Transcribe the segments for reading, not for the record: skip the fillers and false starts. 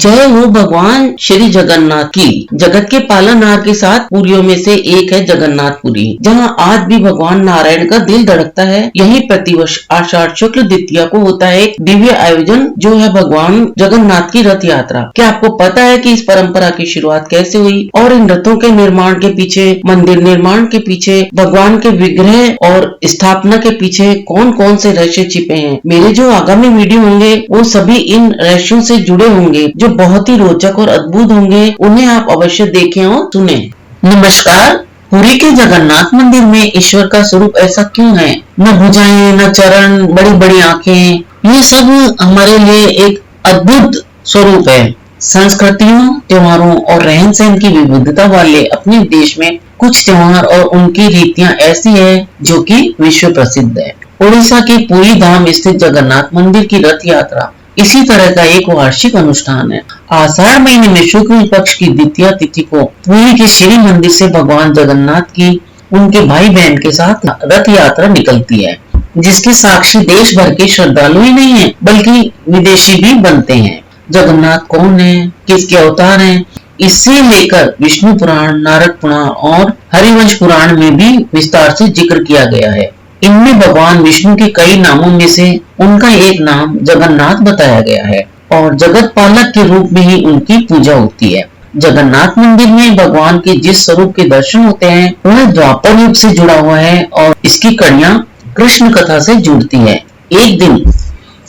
जय हो भगवान श्री जगन्नाथ की। जगत के पालनहार के साथ पुरियों में से एक है जगन्नाथपुरी, जहां आज भी भगवान नारायण का दिल धड़कता है। यही प्रतिवर्ष आषाढ़ शुक्ल द्वितीया को होता है एक दिव्य आयोजन, जो है भगवान जगन्नाथ की रथ यात्रा। क्या आपको पता है कि इस परंपरा की शुरुआत कैसे हुई और इन रथों के निर्माण के पीछे, मंदिर निर्माण के पीछे, भगवान के विग्रह और स्थापना के पीछे कौन कौन से रहस्य छिपे हैं? मेरे जो आगामी वीडियो होंगे वो सभी इन रहस्यों से जुड़े होंगे, जो बहुत ही रोचक और अद्भुत होंगे। उन्हें आप अवश्य देखें और सुने। नमस्कार। पुरी के जगन्नाथ मंदिर में ईश्वर का स्वरूप ऐसा क्यों है? न भुजाएं, न चरण, बड़ी बड़ी आंखें, ये सब हमारे लिए एक अद्भुत स्वरूप है। संस्कृतियों, त्योहारों और रहन सहन की विविधता वाले अपने देश में कुछ त्योहार और उनकी रीतियां ऐसी है जो कि विश्व प्रसिद्ध है। उड़ीसा के पुरी धाम स्थित जगन्नाथ मंदिर की रथ यात्रा इसी तरह का एक वार्षिक अनुष्ठान है। आषाढ़ महीने में शुक्ल पक्ष की द्वितीया तिथि को पुरी के श्री मंदिर से भगवान जगन्नाथ की उनके भाई बहन के साथ रथ यात्रा निकलती है, जिसके साक्षी देश भर के श्रद्धालु ही नहीं है बल्कि विदेशी भी बनते हैं। जगन्नाथ कौन है, किसके अवतार हैं, इससे लेकर विष्णु पुराण, नारद पुराण और हरिवंश पुराण में भी विस्तार से जिक्र किया गया है। इनमें भगवान विष्णु के कई नामों में से उनका एक नाम जगन्नाथ बताया गया है और जगत पालक के रूप में ही उनकी पूजा होती है। जगन्नाथ मंदिर में भगवान के जिस स्वरूप के दर्शन होते हैं वह द्वापर युग से जुड़ा हुआ है और इसकी कड़ियां कृष्ण कथा से जुड़ती है। एक दिन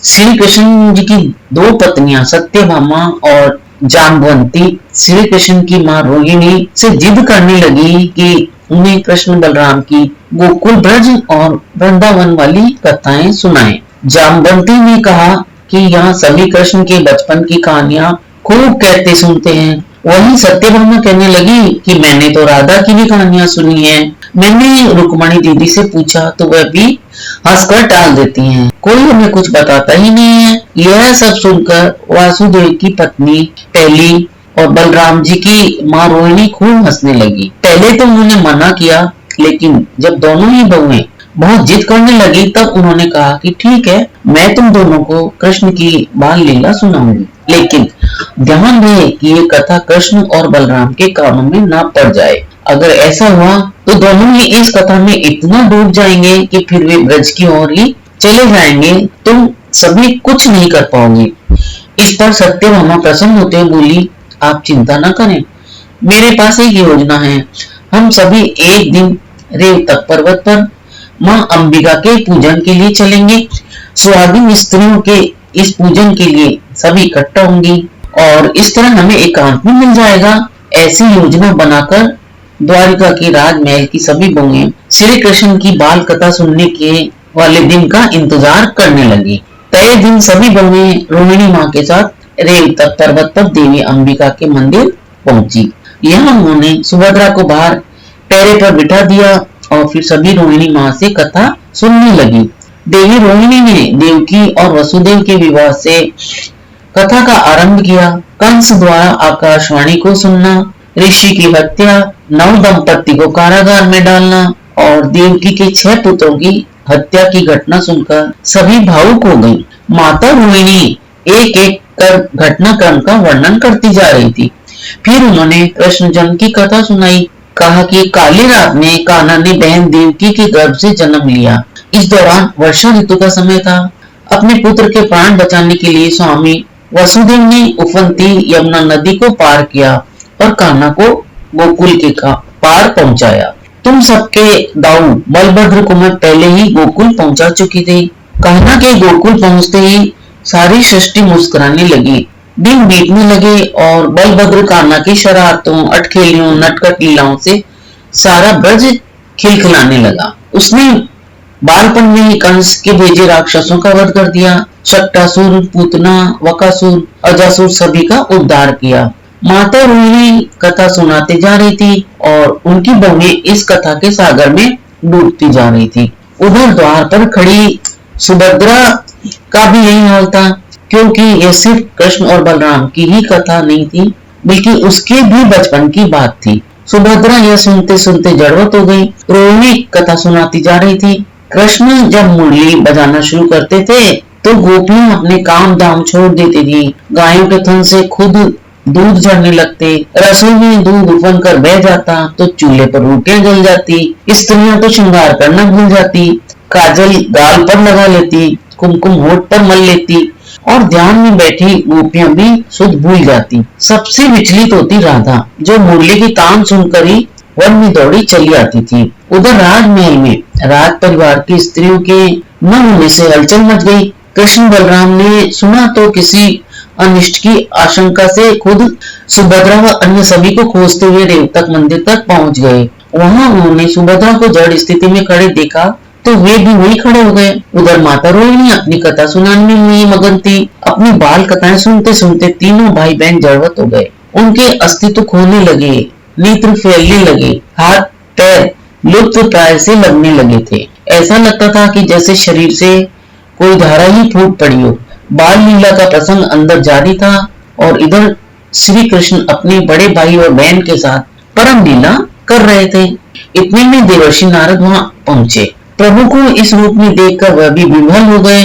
श्री कृष्ण जी की दो पत्नियां सत्यभामा और जाम्बवंती श्री कृष्ण की मां रोहिणी से जिद करने लगी कि उन्हें कृष्ण बलराम की गोकुल ब्रज और वृंदावन वाली कथाएं सुनाएं। जाम्बवंती ने कहा कि यहाँ सभी कृष्ण के बचपन की कहानियां खूब कहते सुनते हैं। वहीं सत्यभामा कहने लगी कि मैंने तो राधा की भी कहानियां सुनी है। मैंने रुक्मणी दीदी से पूछा तो वह भी हंसकर टाल देती हैं, कोई हमें कुछ बताता ही नहीं है। यह सब सुनकर वासुदेव की पत्नी टैली और बलराम जी की मां रोहिणी खूब हंसने लगी। पहले तो उन्होंने मना किया, लेकिन जब दोनों ही बहुएं बहुत जिद करने लगी तब उन्होंने कहा कि ठीक है, मैं तुम दोनों को कृष्ण की बाल लीला सुनाऊंगी, लेकिन ध्यान रहे कि ये कथा कृष्ण और बलराम के कानों में न पड़ जाए। अगर ऐसा हुआ तो दोनों ही इस कथा में इतना डूब जाएंगे कि फिर वे ब्रज की ओर ही चले जाएंगे, तुम सभी कुछ नहीं कर पाओगे। इस पर सत्यभामा प्रसन्न होते बोली, आप चिंता न करें, मेरे पास एक योजना है। हम सभी एक दिन रेवतक पर्वत पर मां अंबिका के पूजन के लिए चलेंगे। सुहागिन स्त्रियों के इस पूजन के लिए सभी इकट्ठा होंगी और इस तरह हमें एकांत में मिल जाएगा। ऐसी योजना बनाकर द्वारिका के राजमहल की सभी बहुएं श्री कृष्ण की बाल कथा सुनने के वाले दिन का इंतजार करने लगी। तय दिन सभी बहुएं रोहिणी माँ के साथ रेवतक पर्वत पर देवी अंबिका के मंदिर पहुंची। यहाँ उन्होंने सुभद्रा को बाहर पैरे पर बिठा दिया और फिर सभी रोहिणी माँ से कथा सुनने लगी। देवी रोहिणी ने देवकी और वसुदेव के विवाह से कथा का आरंभ किया। कंस द्वारा आकाशवाणी को सुनना, ऋषि की हत्या, नव दंपति को कारागार में डालना और देवकी के 6 पुत्रों की हत्या की घटना सुनकर सभी भावुक हो गईं। माता रोहिणी एक एक कर घटनाक्रम का वर्णन करती जा रही थी। फिर उन्होंने कृष्ण जन्म की कथा सुनाई। कहा कि काली रात में कान्हा ने बहन देवकी के गर्भ से जन्म लिया। इस दौरान वर्षा ऋतु का समय था। अपने पुत्र के प्राण बचाने के लिए स्वामी वसुदेव ने उफनती यमुना नदी को पार किया और कान्हा को गोकुल के पार पहुंचाया। तुम सबके दाऊ बलभद्र को मैं पहले ही गोकुल पहुंचा चुकी थी। कान्हा के गोकुल पहुंचते ही सारी सृष्टि मुस्कुराने लगी। दिन बीतने लगे और बलभद्र कान्हा की शरारतों, अटखेलियों, नटखट लीलाओं से सारा ब्रज खिलखिलाने लगा। उसने बालपन में ही कंस के भेजे राक्षसों का वध कर दिया। शक्टासुर, पूतना, वकासुर, अजासुर सभी का उद्धार किया। माता रोहिणी कथा सुनाते जा रही थी और उनकी बहुएं इस कथा के सागर में डूबती जा रही थी। उधर द्वार पर खड़ी सुभद्रा का भी यही हाल था, क्योंकि यह सिर्फ कृष्ण और बलराम की ही कथा नहीं थी बल्कि उसके भी बचपन की बात थी। सुभद्रा यह सुनते सुनते जड़वत हो गई। रोहिणी कथा सुनाती जा रही थी। कृष्ण जब मुरली बजाना शुरू करते थे तो गोपियां अपने काम धाम छोड़ देती थी, गायों के थन से खुद दूध झड़ने लगते, रसोई में दूध उफन कर बह जाता तो चूल्हे पर रोटियां जल जाती, स्त्रियां तो श्रृंगार करना भूल जाती, काजल गाल पर लगा लेती, कुमकुम होठ पर मल लेती और ध्यान में बैठी गोपियां भी सुध भूल जाती। सबसे विचलित होती राधा, जो मुरली की तान सुनकर ही वन में दौड़ी चली आती थी। उधर राजमहल में राज परिवार की स्त्रियों के न होने से हलचल मच गई। कृष्ण बलराम ने सुना तो किसी अनिष्ट की आशंका से खुद सुभद्रा व अन्य सभी को खोजते हुए रेवतक मंदिर तक पहुंच गए। वहां उन्होंने सुभद्रा को जड़ स्थिति में खड़े देखा तो वे भी वहीं खड़े हो गए। उधर माता रोहिणी अपनी कथा सुनाने में मगन थी। अपनी बाल कथाएं सुनते सुनते तीनों भाई बहन जड़वत हो गए। उनके अस्तित्व खोने लगे, नेत्र फैलने लगे, हाथ पैर लुप्त प्राय से लगने लगे थे। ऐसा लगता था कि जैसे शरीर से कोई धारा ही फूट पड़ी हो। बाल लीला का प्रसंग अंदर जारी था और इधर श्री कृष्ण अपने बड़े भाई और बहन के साथ परम लीला कर रहे थे। इतने में देवर्षि नारद वहां पहुंचे। प्रभु को इस रूप में देखकर वह भी विह्वल हो गए।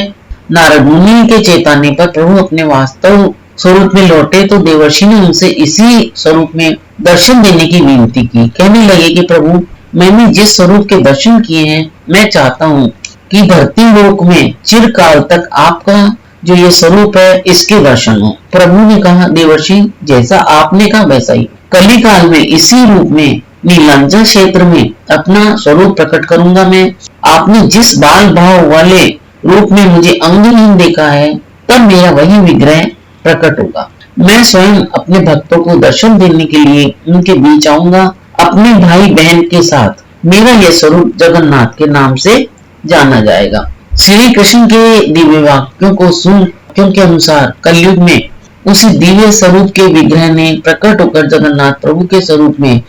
नारद मुनि के चेताने पर प्रभु अपने वास्तव स्वरूप में लौटे तो देवर्षि ने उनसे इसी स्वरूप में दर्शन देने की विनती की। कहने लगे कि प्रभु, मैंने जिस स्वरूप के दर्शन किए हैं, मैं चाहता हूँ कि धरती लोक में चिरकाल तक आपका जो ये स्वरूप है इसके दर्शन हो। प्रभु ने कहा, देवर्षि, जैसा आपने कहा वैसा ही कली काल में इसी रूप में नीलांचल क्षेत्र में अपना स्वरूप प्रकट करूंगा मैं। आपने जिस बाल भाव वाले रूप में मुझे अंगहीन देखा है, तब मेरा वही विग्रह प्रकट होगा। मैं स्वयं अपने भक्तों को दर्शन देने के लिए उनके बीच आऊंगा अपने भाई बहन के साथ। मेरा यह स्वरूप जगन्नाथ के नाम से जाना जाएगा। श्री कृष्ण के दिव्य वाक्यों को सुन के अनुसार कलयुग में उसी दिव्य स्वरूप के विग्रह ने प्रकट होकर जगन्नाथ प्रभु के स्वरूप में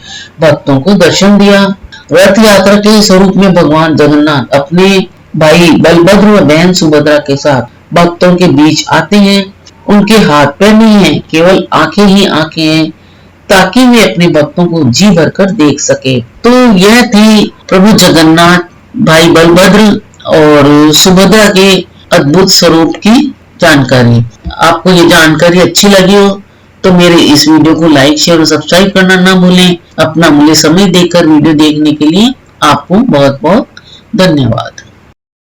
भक्तों को दर्शन दिया। रथ यात्रा के स्वरूप में भगवान जगन्नाथ अपने भाई बलभद्र व बहन सुभद्रा के साथ भक्तों के बीच आते हैं। उनके हाथ पैर नहीं है, केवल आंखें ही आंखें हैं, ताकि वे अपने भक्तों को जी भरकर देख सके। तो यह थी प्रभु जगन्नाथ, भाई बलभद्र और सुभद्रा के अद्भुत स्वरूप की जानकारी। आपको ये जानकारी अच्छी लगी हो तो मेरे इस वीडियो को लाइक, शेयर और सब्सक्राइब करना ना भूलें। अपना मूल्य समय देकर वीडियो देखने के लिए आपको बहुत बहुत धन्यवाद।